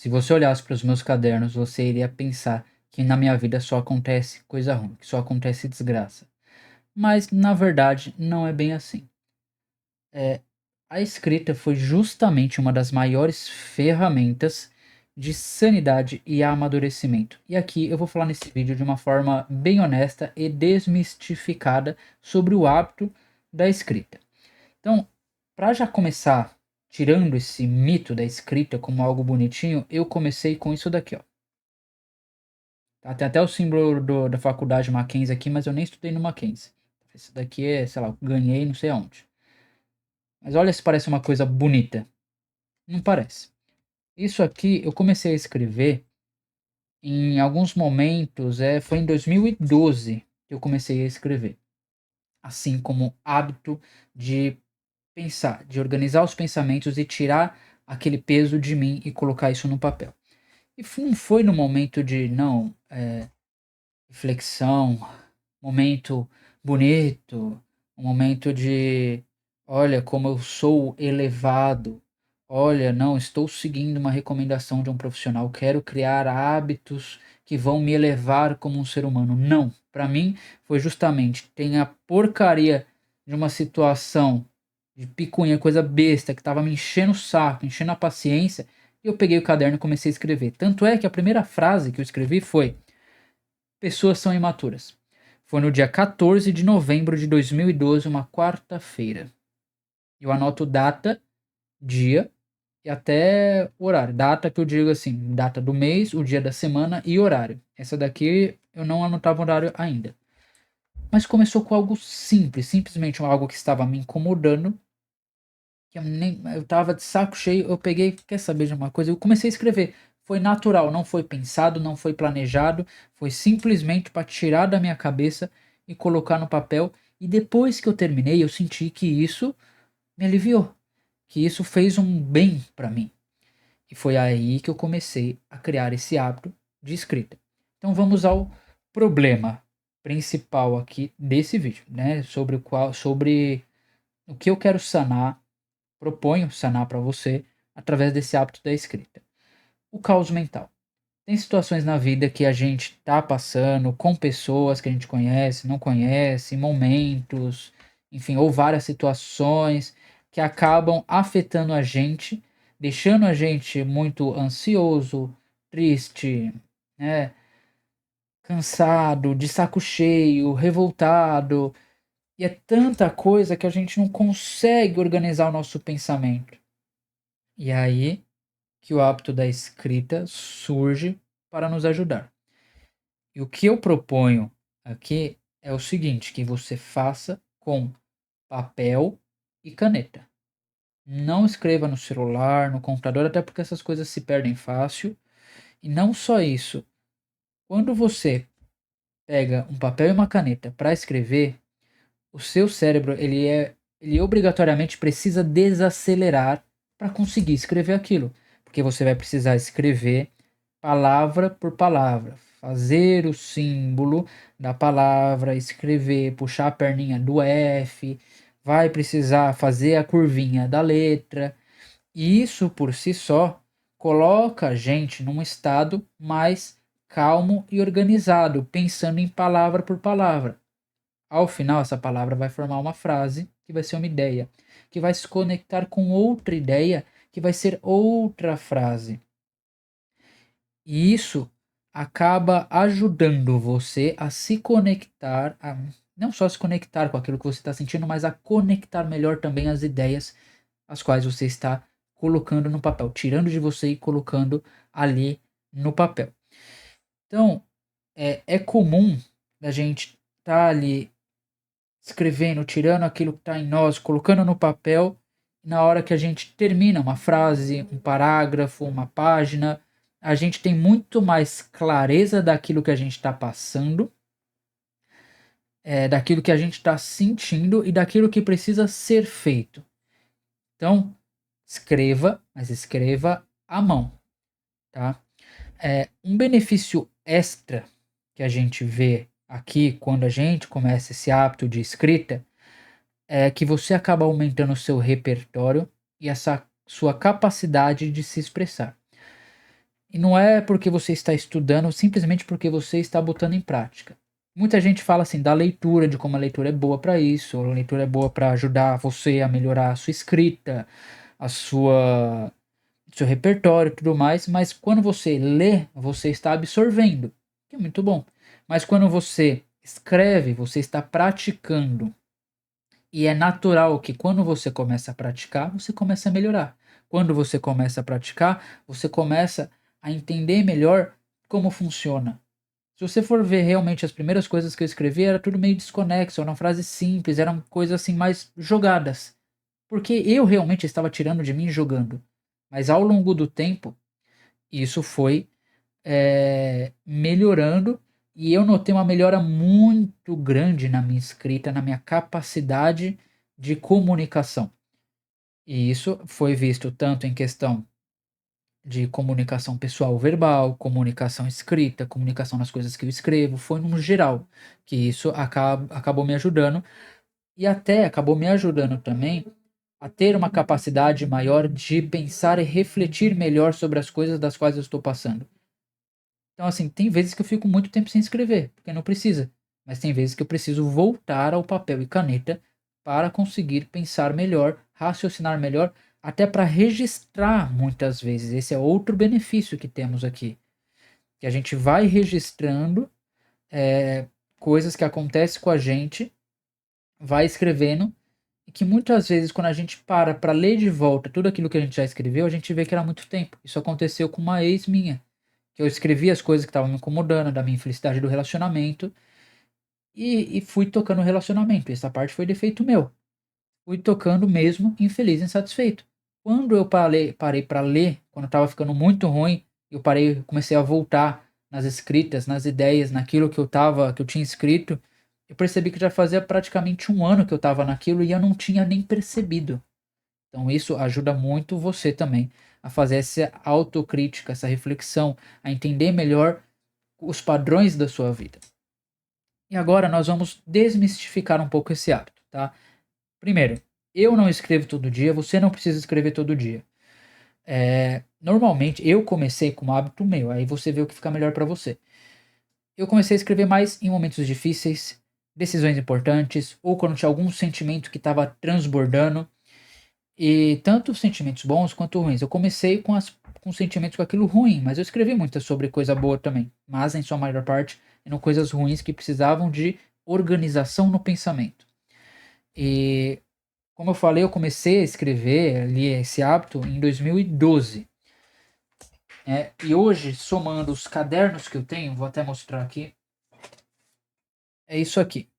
Se você olhasse para os meus cadernos, você iria pensar que na minha vida só acontece coisa ruim, que só acontece desgraça. Mas na verdade não é bem assim. É, a escrita foi justamente uma das maiores ferramentas de sanidade e amadurecimento. E aqui eu vou falar nesse vídeo de uma forma bem honesta e desmistificada sobre o hábito da escrita. Então, para já começar tirando esse mito da escrita como algo bonitinho, eu comecei com isso daqui, ó. Tá? Tem até o símbolo da faculdade Mackenzie aqui, mas eu nem estudei no Mackenzie. Esse daqui é, sei lá, eu ganhei não sei aonde. Mas olha se parece uma coisa bonita. Não parece. Isso aqui eu comecei a escrever em alguns momentos, foi em 2012 que eu comecei a escrever. Assim como hábito de pensar, de organizar os pensamentos e tirar aquele peso de mim e colocar isso no papel. E não foi no momento de, não, reflexão, momento bonito, um momento de, olha como eu sou elevado, olha, não, estou seguindo uma recomendação de um profissional, quero criar hábitos que vão me elevar como um ser humano. Não, para mim foi justamente, tem a porcaria de uma situação de picuinha, coisa besta, que tava me enchendo o saco, enchendo a paciência, e eu peguei o caderno e comecei a escrever. Tanto é que a primeira frase que eu escrevi foi: pessoas são imaturas. Foi no dia 14 de novembro de 2012, uma quarta-feira. Eu anoto data, dia e até horário. Data que eu digo assim, data do mês, o dia da semana e horário. Essa daqui eu não anotava horário ainda. Mas começou com algo simples, simplesmente algo que estava me incomodando, que eu tava de saco cheio, eu peguei, quer saber de uma coisa? Eu comecei a escrever. Foi natural, não foi pensado, não foi planejado, foi simplesmente para tirar da minha cabeça e colocar no papel. E depois que eu terminei, eu senti que isso me aliviou, que isso fez um bem para mim. E foi aí que eu comecei a criar esse hábito de escrita. Então vamos ao problema principal aqui desse vídeo, né? Sobre o que eu quero sanar, proponho sanar para você através desse hábito da escrita. O caos mental. Tem situações na vida que a gente tá passando com pessoas que a gente conhece, não conhece, momentos, enfim, ou várias situações que acabam afetando a gente, deixando a gente muito ansioso, triste, né, cansado, de saco cheio, revoltado, e é tanta coisa que a gente não consegue organizar o nosso pensamento. E aí que o hábito da escrita surge para nos ajudar. E o que eu proponho aqui é o seguinte, que você faça com papel e caneta. Não escreva no celular, no computador, até porque essas coisas se perdem fácil. E não só isso. Quando você pega um papel e uma caneta para escrever, o seu cérebro ele obrigatoriamente precisa desacelerar para conseguir escrever aquilo, porque você vai precisar escrever palavra por palavra, fazer o símbolo da palavra, escrever, puxar a perninha do F, vai precisar fazer a curvinha da letra, e isso por si só coloca a gente num estado mais calmo e organizado, pensando em palavra por palavra. Ao final, essa palavra vai formar uma frase, que vai ser uma ideia, que vai se conectar com outra ideia, que vai ser outra frase. E isso acaba ajudando você a se conectar, não só se conectar com aquilo que você está sentindo, mas a conectar melhor também as ideias as quais você está colocando no papel, tirando de você e colocando ali no papel. Então, é comum a gente estar ali escrevendo, tirando aquilo que está em nós, colocando no papel, na hora que a gente termina uma frase, um parágrafo, uma página, a gente tem muito mais clareza daquilo que a gente está passando, daquilo que a gente está sentindo e daquilo que precisa ser feito. Então, escreva, mas escreva à mão, tá? Um benefício extra que a gente vê aqui quando a gente começa esse hábito de escrita é que você acaba aumentando o seu repertório e essa sua capacidade de se expressar. E não é porque você está estudando, simplesmente porque você está botando em prática. Muita gente fala assim da leitura, de como a leitura é boa para isso, a leitura é boa para ajudar você a melhorar a sua escrita, a sua seu repertório e tudo mais, mas quando você lê, você está absorvendo, que é muito bom. Mas quando você escreve, você está praticando. E é natural que quando você começa a praticar, você começa a melhorar. Quando você começa a praticar, você começa a entender melhor como funciona. Se você for ver realmente as primeiras coisas que eu escrevi, era tudo meio desconexo, eram frases simples, eram coisas assim mais jogadas. Porque eu realmente estava tirando de mim e jogando. Mas ao longo do tempo, isso foi melhorando e eu notei uma melhora muito grande na minha escrita, na minha capacidade de comunicação. E isso foi visto tanto em questão de comunicação pessoal verbal, comunicação escrita, comunicação nas coisas que eu escrevo, foi no geral que isso acabou me ajudando e até acabou me ajudando também a ter uma capacidade maior de pensar e refletir melhor sobre as coisas das quais eu estou passando. Então, assim, tem vezes que eu fico muito tempo sem escrever, porque não precisa. Mas tem vezes que eu preciso voltar ao papel e caneta para conseguir pensar melhor, raciocinar melhor, até para registrar muitas vezes. Esse é outro benefício que temos aqui. Que a gente vai registrando coisas que acontecem com a gente, vai escrevendo, e que muitas vezes, quando a gente para ler de volta tudo aquilo que a gente já escreveu, a gente vê que era muito tempo. Isso aconteceu com uma ex minha que eu escrevi as coisas que estavam me incomodando, da minha infelicidade do relacionamento, e fui tocando o relacionamento. Essa parte foi defeito meu. Fui tocando mesmo infeliz e insatisfeito. Quando eu parei para ler, quando estava ficando muito ruim, eu parei, comecei a voltar nas escritas, nas ideias, naquilo que eu tinha escrito. Eu percebi que já fazia praticamente um ano que eu estava naquilo e eu não tinha nem percebido. Então isso ajuda muito você também a fazer essa autocrítica, essa reflexão, a entender melhor os padrões da sua vida. E agora nós vamos desmistificar um pouco esse hábito, tá? Primeiro, eu não escrevo todo dia, você não precisa escrever todo dia. Normalmente eu comecei com um hábito meu, aí você vê o que fica melhor para você. Eu comecei a escrever mais em momentos difíceis, decisões importantes, ou quando tinha algum sentimento que estava transbordando. E tanto sentimentos bons quanto ruins. Eu comecei com sentimentos com aquilo ruim, mas eu escrevi muito sobre coisa boa também. Mas, em sua maior parte, eram coisas ruins que precisavam de organização no pensamento. E, como eu falei, eu comecei a escrever ali esse hábito em 2012. E hoje, somando os cadernos que eu tenho, vou até mostrar aqui, é isso aqui.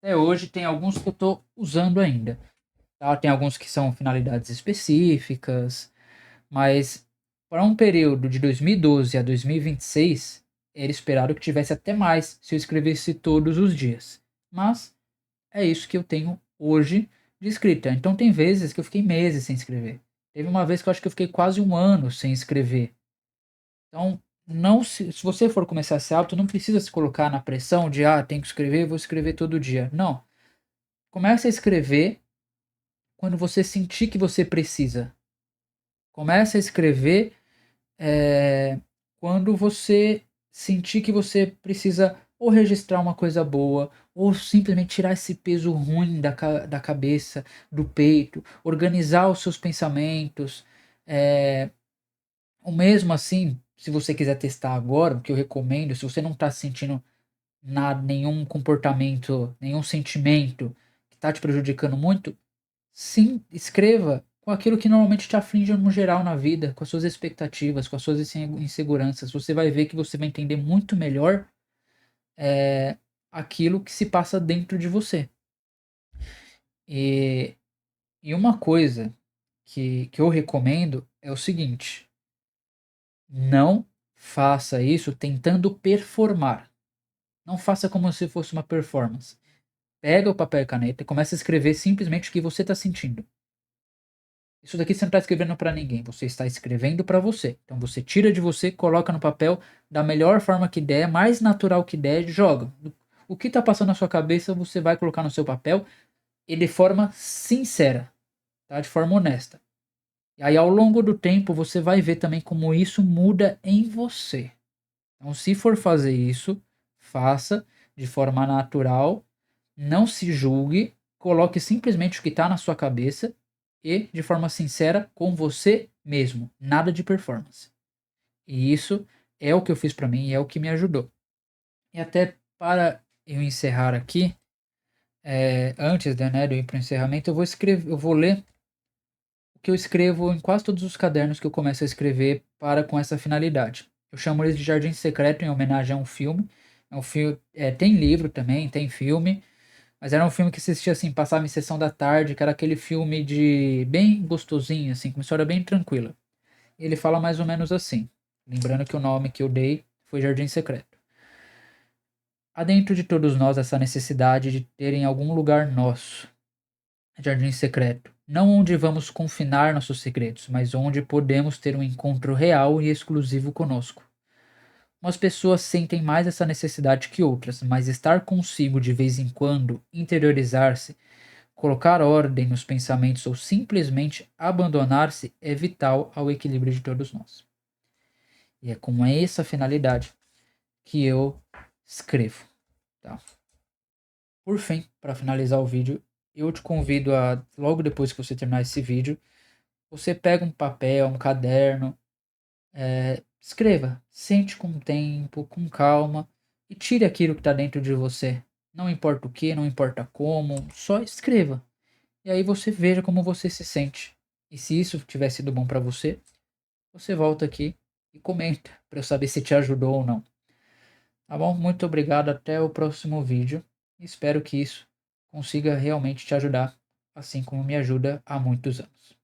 Até hoje tem alguns que eu estou usando ainda. Tá? Tem alguns que são finalidades específicas. Mas para um período de 2012 a 2026, era esperado que tivesse até mais se eu escrevesse todos os dias. Mas é isso que eu tenho hoje de escrita. Então tem vezes que eu fiquei meses sem escrever. Teve uma vez que eu acho que eu fiquei quase um ano sem escrever. Então, não se você for começar esse hábito, não precisa se colocar na pressão de tenho que escrever, vou escrever todo dia. Não. Comece a escrever quando você sentir que você precisa. Comece a escrever quando você sentir que você precisa ou registrar uma coisa boa, ou simplesmente tirar esse peso ruim da cabeça, do peito, organizar os seus pensamentos. Ou mesmo assim, se você quiser testar agora, o que eu recomendo, se você não está sentindo nada, nenhum comportamento, nenhum sentimento que está te prejudicando muito, sim, escreva com aquilo que normalmente te aflige no geral na vida, com as suas expectativas, com as suas inseguranças. Você vai ver que você vai entender muito melhor aquilo que se passa dentro de você. E, e uma coisa que eu recomendo é o seguinte: não faça isso tentando performar. Não faça como se fosse uma performance. Pega o papel e caneta e começa a escrever simplesmente o que você está sentindo. Isso daqui você não está escrevendo para ninguém, você está escrevendo para você. Então você tira de você, coloca no papel da melhor forma que der, mais natural que der, joga. O que está passando na sua cabeça, você vai colocar no seu papel e de forma sincera, tá? De forma honesta. E aí, ao longo do tempo, você vai ver também como isso muda em você. Então, se for fazer isso, faça de forma natural, não se julgue, coloque simplesmente o que está na sua cabeça e de forma sincera com você mesmo, nada de performance. E isso é o que eu fiz para mim e é o que me ajudou. E até para eu encerrar aqui, antes né, de eu ir para o encerramento, eu vou ler o que eu escrevo em quase todos os cadernos que eu começo a escrever para com essa finalidade. Eu chamo eles de Jardim Secreto em homenagem a um filme. É um filme, tem livro também, tem filme, mas era um filme que assistia assim, passava em sessão da tarde, que era aquele filme de bem gostosinho, assim, com uma história bem tranquila. Ele fala mais ou menos assim, lembrando que o nome que eu dei foi Jardim Secreto. Há dentro de todos nós essa necessidade de ter em algum lugar nosso, jardim secreto, não onde vamos confinar nossos segredos, mas onde podemos ter um encontro real e exclusivo conosco. Umas pessoas sentem mais essa necessidade que outras, mas estar consigo de vez em quando, interiorizar-se, colocar ordem nos pensamentos ou simplesmente abandonar-se é vital ao equilíbrio de todos nós. E é com essa finalidade que eu escrevo. Tá? Por fim, para finalizar o vídeo, eu te convido a, logo depois que você terminar esse vídeo, você pega um papel, um caderno, escreva, sente com tempo, com calma e tire aquilo que está dentro de você. Não importa o que, não importa como, só escreva. E aí você veja como você se sente. E se isso tiver sido bom para você, você volta aqui e comenta para eu saber se te ajudou ou não. Tá bom? Muito obrigado, até o próximo vídeo. Espero que isso consiga realmente te ajudar, assim como me ajuda há muitos anos.